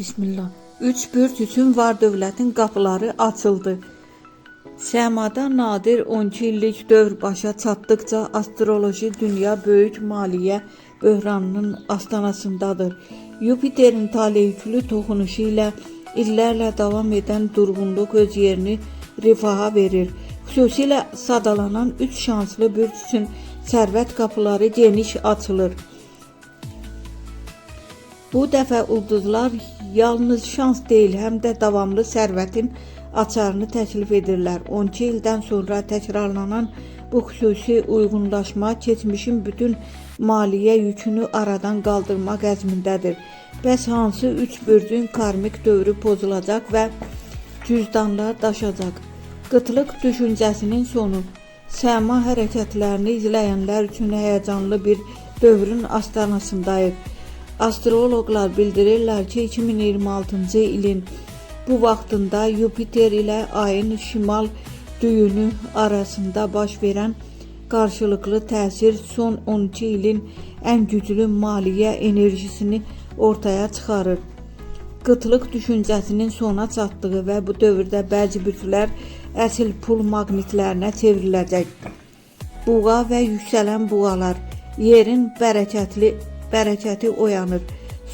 Bismillah. 3 bürc üçün var dövlətin qapıları açıldı. Səmada nadir 12 illik dövr başa çatdıqca astroloji dünya böyük maliyyə böhranının astanasındadır. Yupiterin taleyüklü toxunuşu ilə illərlə davam edən durğunluq öz yerini rifaha verir. Xüsusilə sadalanan 3 şanslı bürc üçün sərvət qapıları geniş açılır. Bu dəfə ulduzlar yalnız şans deyil, həm də davamlı sərvətin açarını təklif edirlər. 12 ildən sonra təkrarlanan bu xüsusi uyğunlaşma keçmişin bütün maliyyə yükünü aradan qaldırmaq əzmindədir. Bəs hansı 3 bürcün karmik dövrü pozulacaq və cüzdanlar daşacaq? Qıtlıq düşüncəsinin sonu. Səma hərəkətlərini izləyənlər üçün həyəcanlı bir dövrün astanasındayıq. Astroloqlar bildirirlər ki, 2026-cı ilin bu vaxtında Yupiter ilə ayın şimal düyünü arasında baş verən qarşılıqlı təsir son 12 ilin ən güclü maliyyə enerjisini ortaya çıxarır. Qıtlıq düşüncəsinin sona çatdığı və bu dövrdə bəzi bürclər əsl pul maqnitlərinə çevriləcək. Buğa və yüksələn buğalar, yerin bərəkəti oyanır.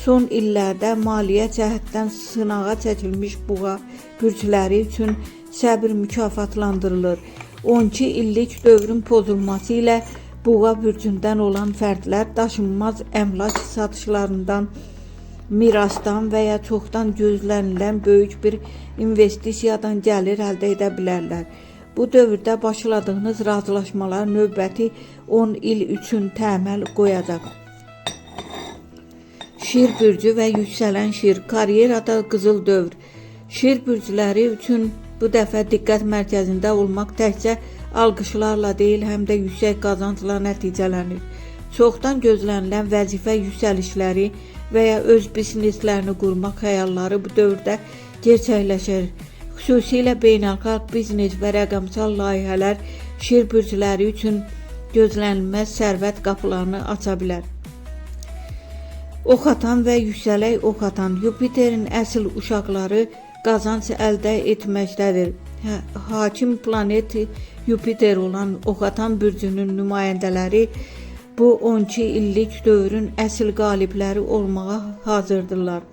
Son illərdə maliyyə cəhətdən sınağa çəkilmiş buğa bürcləri üçün səbir mükafatlandırılır. 12 illik dövrün pozulması ilə buğa bürcündən olan fərdlər daşınmaz əmlak satışlarından, mirasdan və ya çoxdan gözlənilən böyük bir investisiyadan gəlir əldə edə bilərlər. Bu dövrdə başladığınız razılaşmalar növbəti 10 il üçün təməl qoyacaq. Şir bürcü və yüksələn şir, karyerada qızıl dövr. Şir bürcləri üçün bu dəfə diqqət mərkəzində olmaq təkcə alqışlarla deyil, həm də yüksək qazancla nəticələnir. Çoxdan gözlənilən vəzifə yüksəlişləri və ya öz bizneslərini qurmaq xəyalları bu dövrdə gerçəkləşir. Xüsusilə beynəlxalq biznes və rəqəmsal layihələr şir bürcləri üçün gözlənilməz sərvət qapılarını aça bilər. Oxatan və yüksələk oxatan, Yupiterin əsl uşaqları qazanc əldə etməkdədir. Hakim planet Yupiter olan oxatan bürcünün nümayəndələri bu 12 illik dövrün əsl qalibləri olmağa hazırdırlar.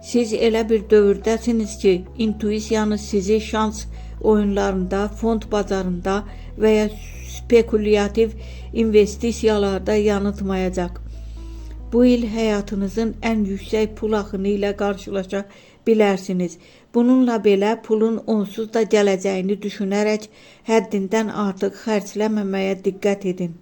Siz elə bir dövrdəsiniz ki, intuisiyanız sizi şans oyunlarında, fond bazarında və ya spekulyativ investisiyalarda yanıltmayacaq. Bu il həyatınızın ən yüksək pul axını ilə qarşılaşa bilərsiniz. Bununla belə pulun onsuz da gələcəyini düşünərək həddindən artıq xərcləməməyə diqqət edin.